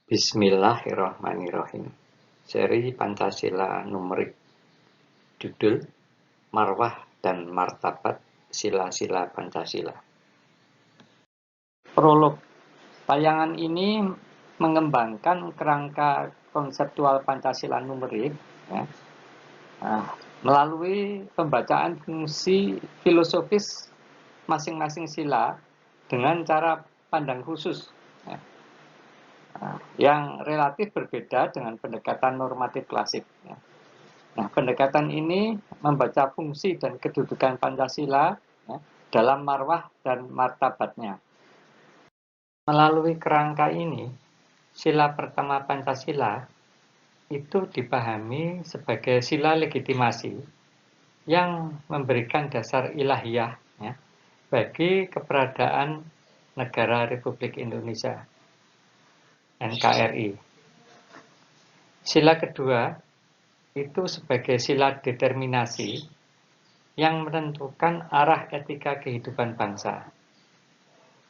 Bismillahirrahmanirrahim. Seri Pancasila numerik. Judul Marwah dan Martabat Sila-sila Pancasila. Prolog. Tayangan ini mengembangkan kerangka konseptual Pancasila numerik ya, melalui pembacaan fungsi filosofis masing-masing sila dengan cara pandang khusus ya, yang relatif berbeda dengan pendekatan normatif klasik ya. Nah, pendekatan ini membaca fungsi dan kedudukan Pancasila ya, dalam marwah dan martabatnya. Melalui kerangka ini, sila pertama Pancasila itu dipahami sebagai sila legitimasi yang memberikan dasar ilahiyah ya, bagi keberadaan Negara Republik Indonesia NKRI. Sila kedua itu sebagai sila determinasi yang menentukan arah etika kehidupan bangsa.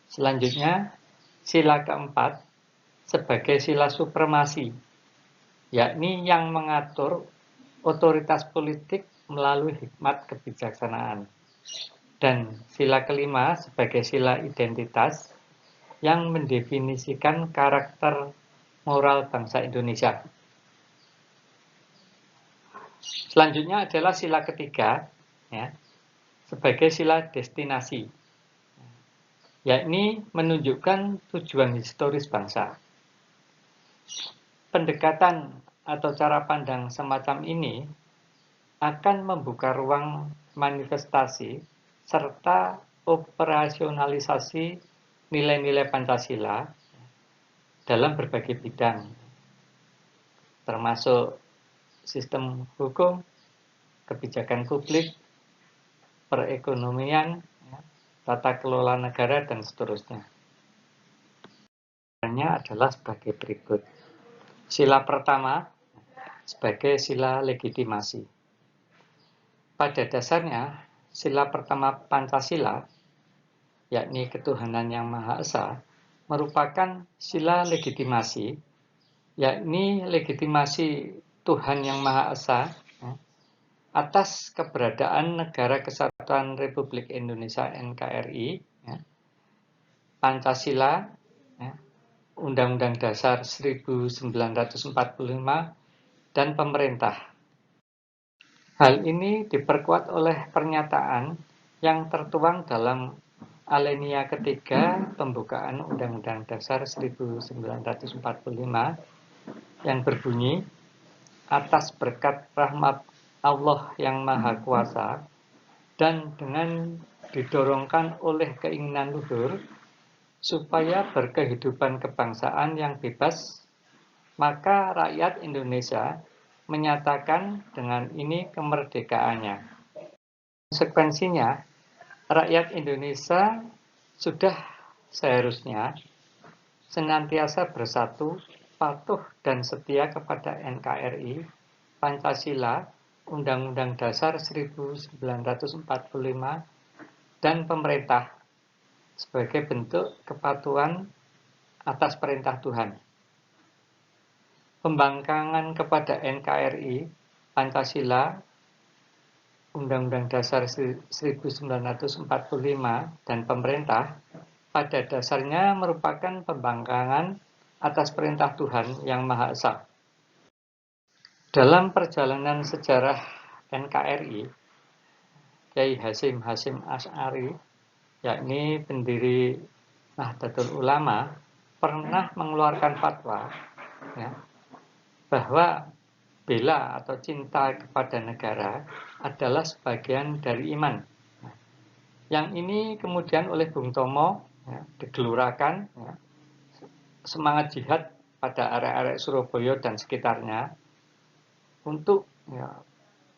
Selanjutnya, sila keempat sebagai sila supremasi, yakni yang mengatur otoritas politik melalui hikmat kebijaksanaan. Dan sila kelima sebagai sila identitas yang mendefinisikan karakter moral bangsa Indonesia. Selanjutnya adalah sila ketiga ya, sebagai sila destinasi, yakni menunjukkan tujuan historis bangsa. Pendekatan atau cara pandang semacam ini akan membuka ruang manifestasi serta operasionalisasi nilai-nilai Pancasila dalam berbagai bidang, termasuk sistem hukum, kebijakan publik, perekonomian, tata kelola negara, dan seterusnya. Caranya adalah sebagai berikut. Sila pertama sebagai sila legitimasi. Pada dasarnya, sila pertama Pancasila, yakni ketuhanan yang Maha Esa, merupakan sila legitimasi, yakni legitimasi Tuhan yang Maha Esa atas keberadaan Negara Kesatuan Republik Indonesia NKRI, Pancasila, Undang-Undang Dasar 1945, dan pemerintah. Hal ini diperkuat oleh pernyataan yang tertuang dalam alinea ketiga pembukaan Undang-Undang Dasar 1945 yang berbunyi, atas berkat rahmat Allah yang Maha Kuasa dan dengan didorongkan oleh keinginan luhur supaya berkehidupan kebangsaan yang bebas, maka rakyat Indonesia menyatakan dengan ini kemerdekaannya. Konsekuensinya, rakyat Indonesia sudah seharusnya senantiasa bersatu, patuh dan setia kepada NKRI, Pancasila, Undang-Undang Dasar 1945, dan pemerintah sebagai bentuk kepatuhan atas perintah Tuhan. Pembangkangan kepada NKRI, Pancasila, Undang-Undang Dasar 1945, dan pemerintah pada dasarnya merupakan pembangkangan atas perintah Tuhan yang Maha Esa. Dalam perjalanan sejarah NKRI, Kiai Hasyim Asy'ari, yakni pendiri Nahdlatul Ulama, pernah mengeluarkan fatwa bahwa bela atau cinta kepada negara adalah sebagian dari iman. Yang ini kemudian oleh Bung Tomo digelurakan semangat jihad pada arek-arek Surabaya dan sekitarnya untuk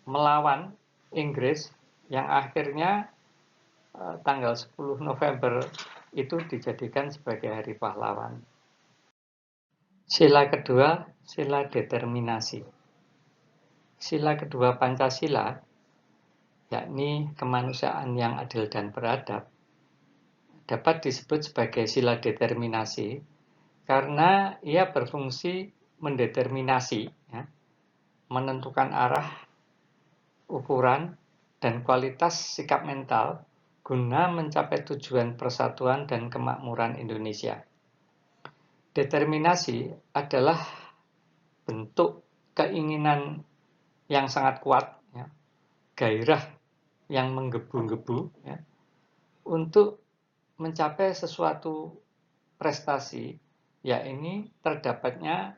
melawan Inggris yang akhirnya tanggal 10 November itu dijadikan sebagai Hari Pahlawan. Sila kedua, sila determinasi. Sila kedua Pancasila, yakni kemanusiaan yang adil dan beradab, dapat disebut sebagai sila determinasi karena ia berfungsi mendeterminasi, ya, menentukan arah, ukuran, dan kualitas sikap mental guna mencapai tujuan persatuan dan kemakmuran Indonesia. Determinasi adalah bentuk keinginan yang sangat kuat, ya, gairah yang menggebu-gebu, ya, untuk mencapai sesuatu prestasi, yakni terdapatnya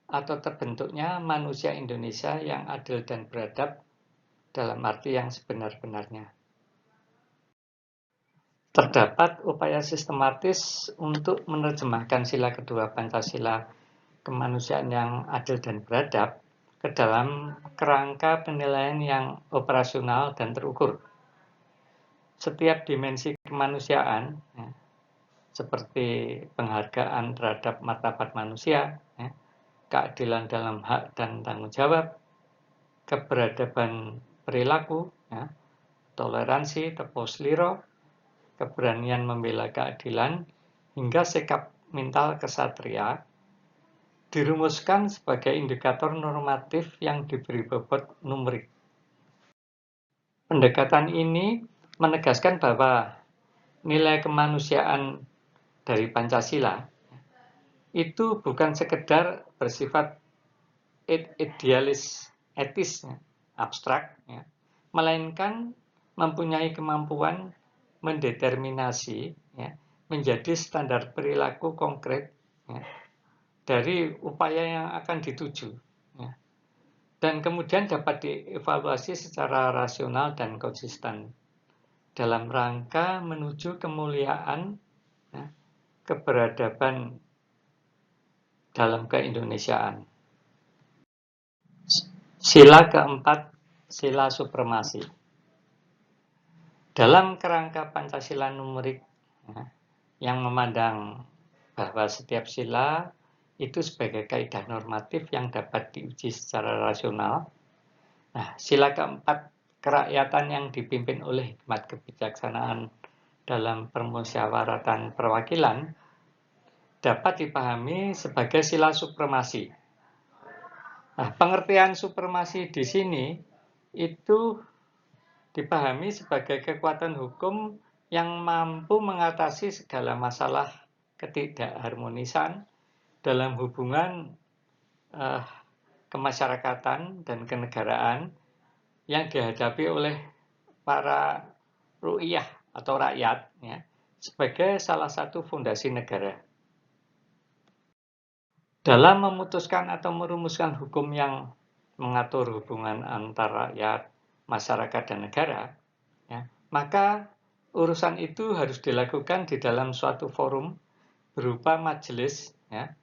atau terbentuknya manusia Indonesia yang adil dan beradab dalam arti yang sebenar-benarnya. Terdapat upaya sistematis untuk menerjemahkan sila kedua Pancasila kemanusiaan yang adil dan beradab ke dalam kerangka penilaian yang operasional dan terukur. Setiap dimensi kemanusiaan, ya, seperti penghargaan terhadap martabat manusia, ya, keadilan dalam hak dan tanggung jawab, keberadaban perilaku, ya, toleransi, tepos liro, keberanian membela keadilan, hingga sikap mental kesatria, dirumuskan sebagai indikator normatif yang diberi bobot numerik. Pendekatan ini menegaskan bahwa nilai kemanusiaan dari Pancasila itu bukan sekedar bersifat idealis, etis, abstrak, ya, melainkan mempunyai kemampuan mendeterminasi, ya, menjadi standar perilaku konkret, ya, dari upaya yang akan dituju, ya, dan kemudian dapat dievaluasi secara rasional dan konsisten dalam rangka menuju kemuliaan, ya, keberadaban dalam keindonesiaan. Sila keempat, sila supremasi. Dalam kerangka Pancasila numerik, ya, yang memandang bahwa setiap sila itu sebagai kaidah normatif yang dapat diuji secara rasional. Nah, sila keempat, kerakyatan yang dipimpin oleh hikmat kebijaksanaan dalam permusyawaratan perwakilan, dapat dipahami sebagai sila supremasi. Nah, pengertian supremasi di sini itu dipahami sebagai kekuatan hukum yang mampu mengatasi segala masalah ketidakharmonisan dalam hubungan kemasyarakatan dan kenegaraan yang dihadapi oleh para ru'iyah atau rakyat, ya, sebagai salah satu fondasi negara. Dalam memutuskan atau merumuskan hukum yang mengatur hubungan antara rakyat, masyarakat, dan negara, ya, maka urusan itu harus dilakukan di dalam suatu forum berupa majelis, ya,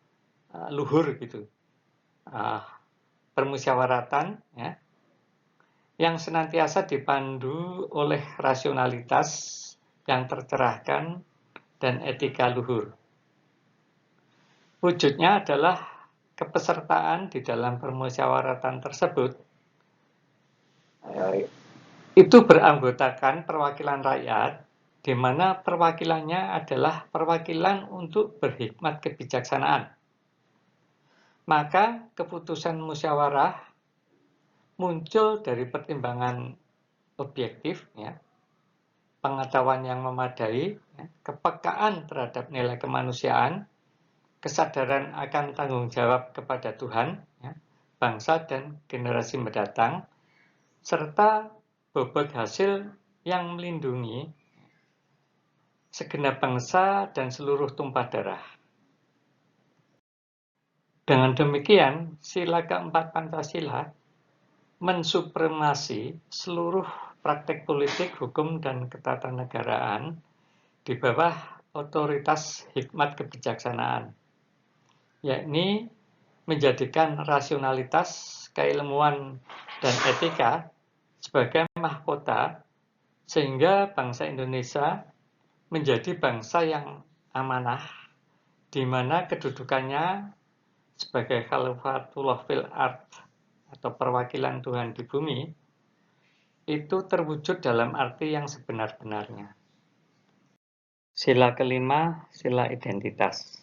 luhur gitu, permusyawaratan, ya, yang senantiasa dipandu oleh rasionalitas yang tercerahkan dan etika luhur. Wujudnya adalah kepesertaan di dalam permusyawaratan tersebut itu beranggotakan perwakilan rakyat, di mana perwakilannya adalah perwakilan untuk berhikmat kebijaksanaan. Maka keputusan musyawarah muncul dari pertimbangan objektif, ya, pengetahuan yang memadai, ya, kepekaan terhadap nilai kemanusiaan, kesadaran akan tanggung jawab kepada Tuhan, ya, bangsa dan generasi mendatang, serta bobot hasil yang melindungi segenap bangsa dan seluruh tumpah darah. Dengan demikian, sila keempat Pancasila mensupremasi seluruh praktek politik, hukum, dan ketatanegaraan di bawah otoritas hikmat kebijaksanaan, yakni menjadikan rasionalitas, keilmuan, dan etika sebagai mahkota sehingga bangsa Indonesia menjadi bangsa yang amanah, di mana kedudukannya sebagai khalifatullah fil ard atau perwakilan Tuhan di bumi itu terwujud dalam arti yang sebenar-benarnya. Sila kelima, sila identitas.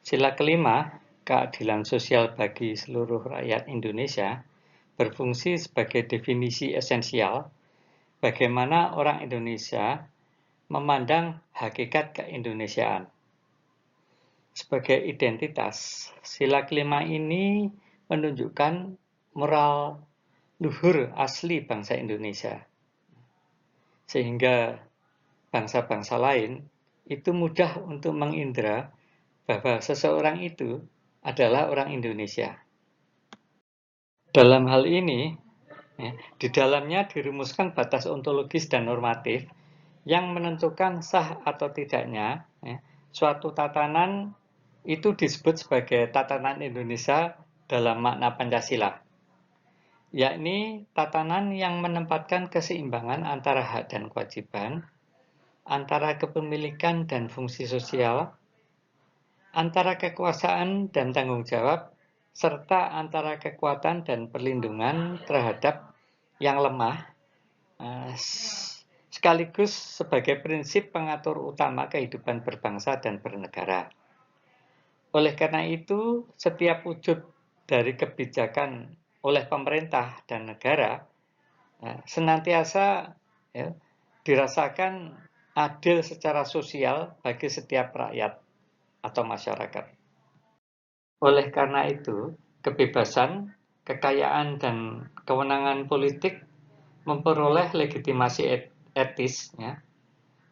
Sila kelima, keadilan sosial bagi seluruh rakyat Indonesia, berfungsi sebagai definisi esensial bagaimana orang Indonesia memandang hakikat keindonesiaan. Sebagai identitas, sila kelima ini menunjukkan moral luhur asli bangsa Indonesia. Sehingga bangsa-bangsa lain itu mudah untuk mengindra bahwa seseorang itu adalah orang Indonesia. Dalam hal ini, di dalamnya dirumuskan batas ontologis dan normatif yang menentukan sah atau tidaknya suatu tatanan itu disebut sebagai tatanan Indonesia dalam makna Pancasila, yakni tatanan yang menempatkan keseimbangan antara hak dan kewajiban, antara kepemilikan dan fungsi sosial, antara kekuasaan dan tanggung jawab, serta antara kekuatan dan perlindungan terhadap yang lemah, sekaligus sebagai prinsip pengatur utama kehidupan berbangsa dan bernegara. Oleh karena itu, setiap wujud dari kebijakan oleh pemerintah dan negara senantiasa dirasakan adil secara sosial bagi setiap rakyat atau masyarakat. Oleh karena itu, kebebasan, kekayaan, dan kewenangan politik memperoleh legitimasi etis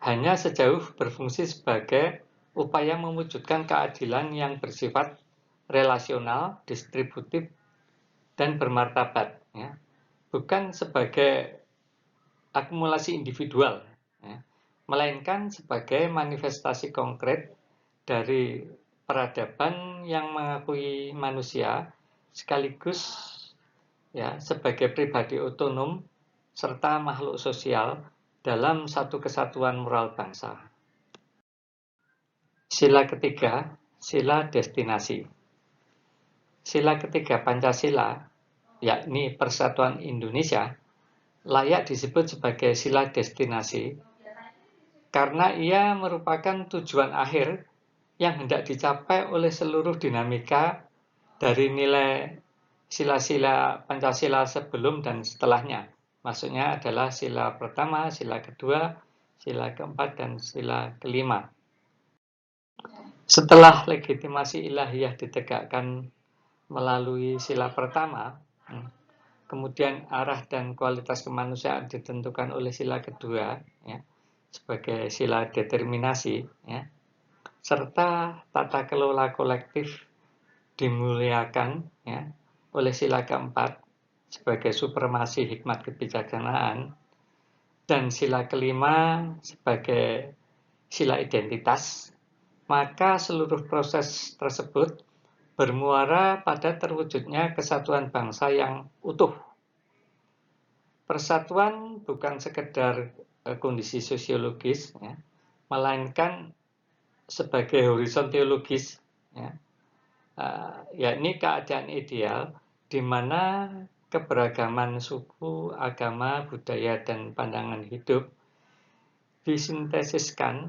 hanya sejauh berfungsi sebagai upaya mewujudkan keadilan yang bersifat relasional, distributif, dan bermartabat, bukan sebagai akumulasi individual, melainkan sebagai manifestasi konkret dari peradaban yang mengakui manusia sekaligus sebagai pribadi otonom serta makhluk sosial dalam satu kesatuan moral bangsa. Sila ketiga, sila destinasi. Sila ketiga Pancasila, yakni Persatuan Indonesia, layak disebut sebagai sila destinasi karena ia merupakan tujuan akhir yang hendak dicapai oleh seluruh dinamika dari nilai sila-sila Pancasila sebelum dan setelahnya. Maksudnya adalah sila pertama, sila kedua, sila keempat, dan sila kelima. Setelah legitimasi ilahiyah ditegakkan melalui sila pertama, kemudian arah dan kualitas kemanusiaan ditentukan oleh sila kedua, sebagai sila determinasi, serta tata kelola kolektif dimuliakan oleh sila keempat sebagai supremasi hikmat kebijaksanaan, dan sila kelima sebagai sila identitas, maka seluruh proses tersebut bermuara pada terwujudnya kesatuan bangsa yang utuh. Persatuan bukan sekedar kondisi sosiologis, melainkan sebagai horizon teologis, yakni keadaan ideal di mana keberagaman suku, agama, budaya, dan pandangan hidup disintesiskan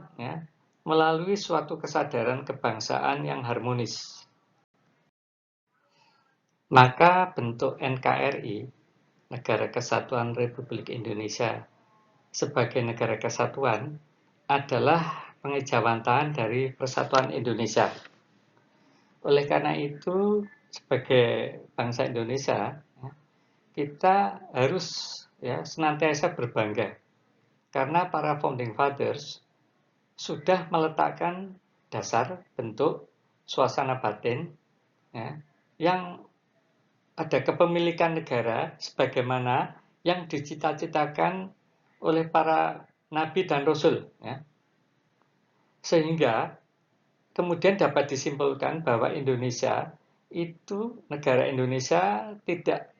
melalui suatu kesadaran kebangsaan yang harmonis. Maka bentuk NKRI, Negara Kesatuan Republik Indonesia, sebagai negara kesatuan adalah pengejawantahan dari Persatuan Indonesia. Oleh karena itu, sebagai bangsa Indonesia, kita harus senantiasa berbangga karena para founding fathers sudah meletakkan dasar bentuk suasana batin yang ada kepemilikan negara sebagaimana yang dicita-citakan oleh para nabi dan rasul, sehingga kemudian dapat disimpulkan bahwa Indonesia itu, negara Indonesia tidak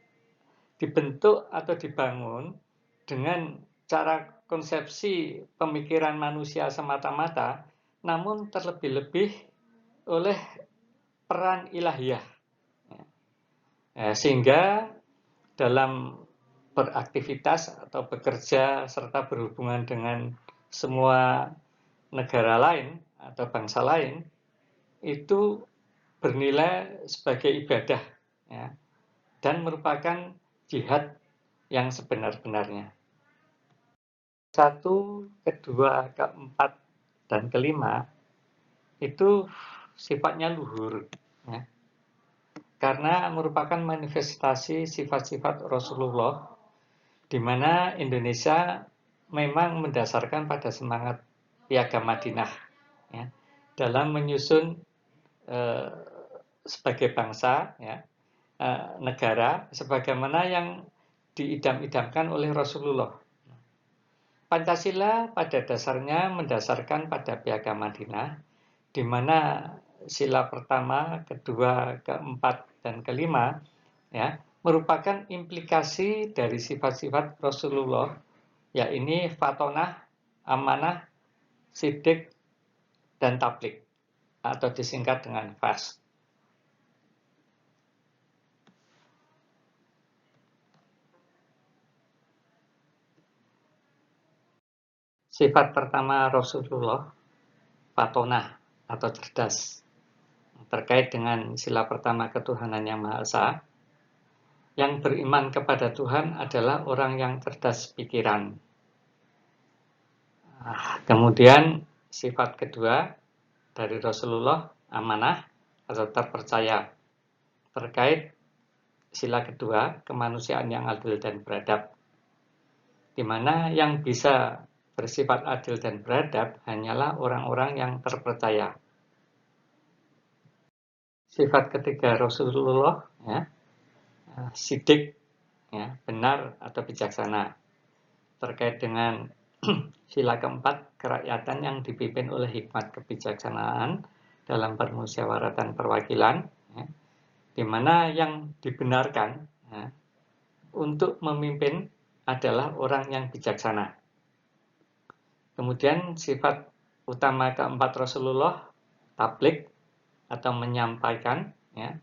dibentuk atau dibangun dengan cara konsepsi pemikiran manusia semata-mata, namun terlebih-lebih oleh peran ilahiyah. Sehingga dalam beraktivitas atau bekerja serta berhubungan dengan semua negara lain atau bangsa lain, itu bernilai sebagai ibadah, ya, dan merupakan jihad yang sebenar-benarnya. 1, kedua, keempat, dan kelima itu sifatnya luhur, ya, karena merupakan manifestasi sifat-sifat Rasulullah, di mana Indonesia memang mendasarkan pada semangat Piagam Madinah, ya, dalam menyusun sebagai bangsa, ya, negara sebagaimana yang diidam-idamkan oleh Rasulullah. Pancasila pada dasarnya mendasarkan pada Piagam Madinah, di mana sila pertama, kedua, keempat, dan kelima, ya, merupakan implikasi dari sifat-sifat Rasulullah, yakni fatonah, amanah, sidik, dan tablik, atau disingkat dengan FAS. Sifat pertama Rasulullah, fatonah atau cerdas, terkait dengan sila pertama ketuhanan yang Maha Esa. Yang beriman kepada Tuhan adalah orang yang cerdas pikiran. Kemudian sifat kedua dari Rasulullah, amanah atau terpercaya, terkait sila kedua, kemanusiaan yang adil dan beradab, di mana yang bisa bersifat adil dan beradab hanyalah orang-orang yang terpercaya. Sifat ketiga Rasulullah, ya, sidik, ya, benar atau bijaksana, terkait dengan sila keempat, kerakyatan yang dipimpin oleh hikmat kebijaksanaan dalam permusyawaratan perwakilan, ya, di mana yang dibenarkan, ya, untuk memimpin adalah orang yang bijaksana. Kemudian sifat utama keempat Rasulullah, tablik atau menyampaikan, ya,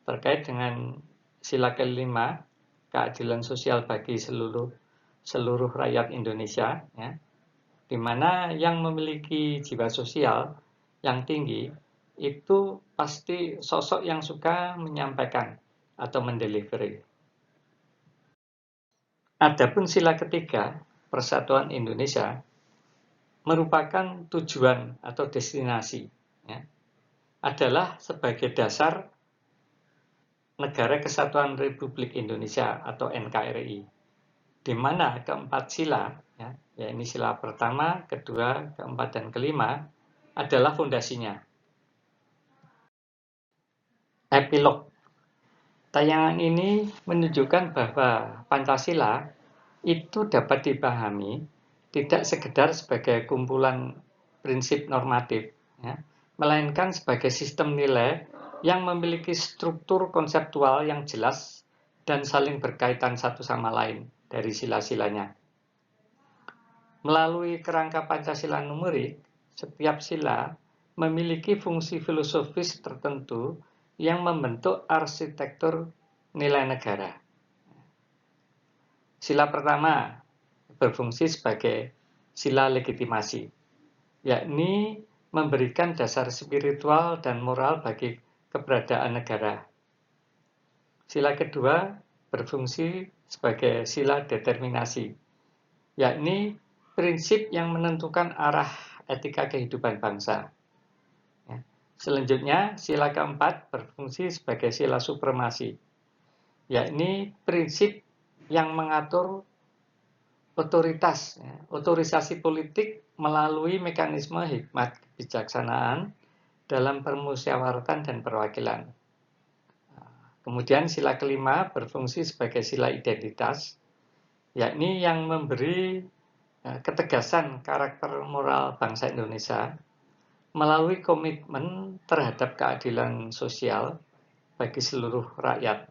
terkait dengan sila kelima, keadilan sosial bagi seluruh rakyat Indonesia, ya, di mana yang memiliki jiwa sosial yang tinggi itu pasti sosok yang suka menyampaikan atau mendelivery. Adapun sila ketiga, persatuan Indonesia, merupakan tujuan atau destinasi, ya, adalah sebagai dasar Negara Kesatuan Republik Indonesia atau NKRI, di mana keempat sila, ya, yaitu sila pertama, kedua, keempat, dan kelima adalah fondasinya. Epilog. Tayangan ini menunjukkan bahwa Pancasila itu dapat dipahami tidak sekedar sebagai kumpulan prinsip normatif, ya, melainkan sebagai sistem nilai yang memiliki struktur konseptual yang jelas dan saling berkaitan satu sama lain dari sila-silanya. Melalui kerangka Pancasila numerik, setiap sila memiliki fungsi filosofis tertentu yang membentuk arsitektur nilai negara. Sila pertama berfungsi sebagai sila legitimasi, yakni memberikan dasar spiritual dan moral bagi keberadaan negara. Sila kedua berfungsi sebagai sila determinasi, yakni prinsip yang menentukan arah etika kehidupan bangsa. Selanjutnya, sila keempat berfungsi sebagai sila supremasi, yakni prinsip yang mengatur otoritas, otorisasi politik melalui mekanisme hikmat kebijaksanaan dalam permusyawaratan dan perwakilan. Kemudian sila kelima berfungsi sebagai sila identitas, yakni yang memberi ketegasan karakter moral bangsa Indonesia melalui komitmen terhadap keadilan sosial bagi seluruh rakyat.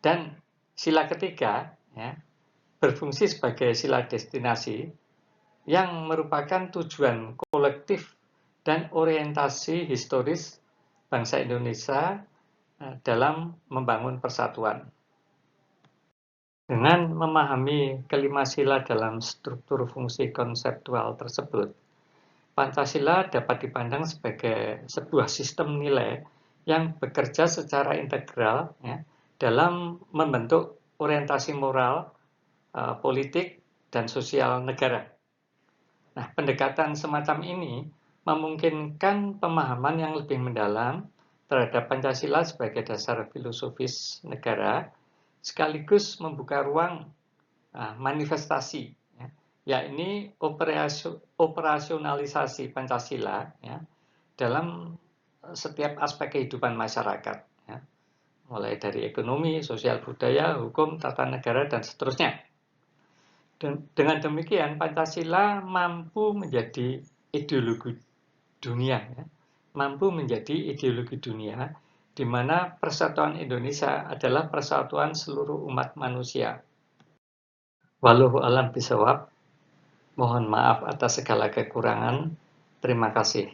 Dan sila ketiga, ya, berfungsi sebagai sila destinasi yang merupakan tujuan kolektif dan orientasi historis bangsa Indonesia dalam membangun persatuan. Dengan memahami kelima sila dalam struktur fungsi konseptual tersebut, Pancasila dapat dipandang sebagai sebuah sistem nilai yang bekerja secara integral ya, dalam membentuk orientasi moral, politik, dan sosial negara. Nah, pendekatan semacam ini memungkinkan pemahaman yang lebih mendalam terhadap Pancasila sebagai dasar filosofis negara, sekaligus membuka ruang manifestasi, yakni operasionalisasi Pancasila ya, dalam setiap aspek kehidupan masyarakat, ya, mulai dari ekonomi, sosial budaya, hukum, tata negara, dan seterusnya. Dan dengan demikian Pancasila mampu menjadi ideologi dunia, ya, mampu menjadi ideologi dunia, di mana persatuan Indonesia adalah persatuan seluruh umat manusia. Wallahu a'lam bishawab. Mohon maaf atas segala kekurangan. Terima kasih.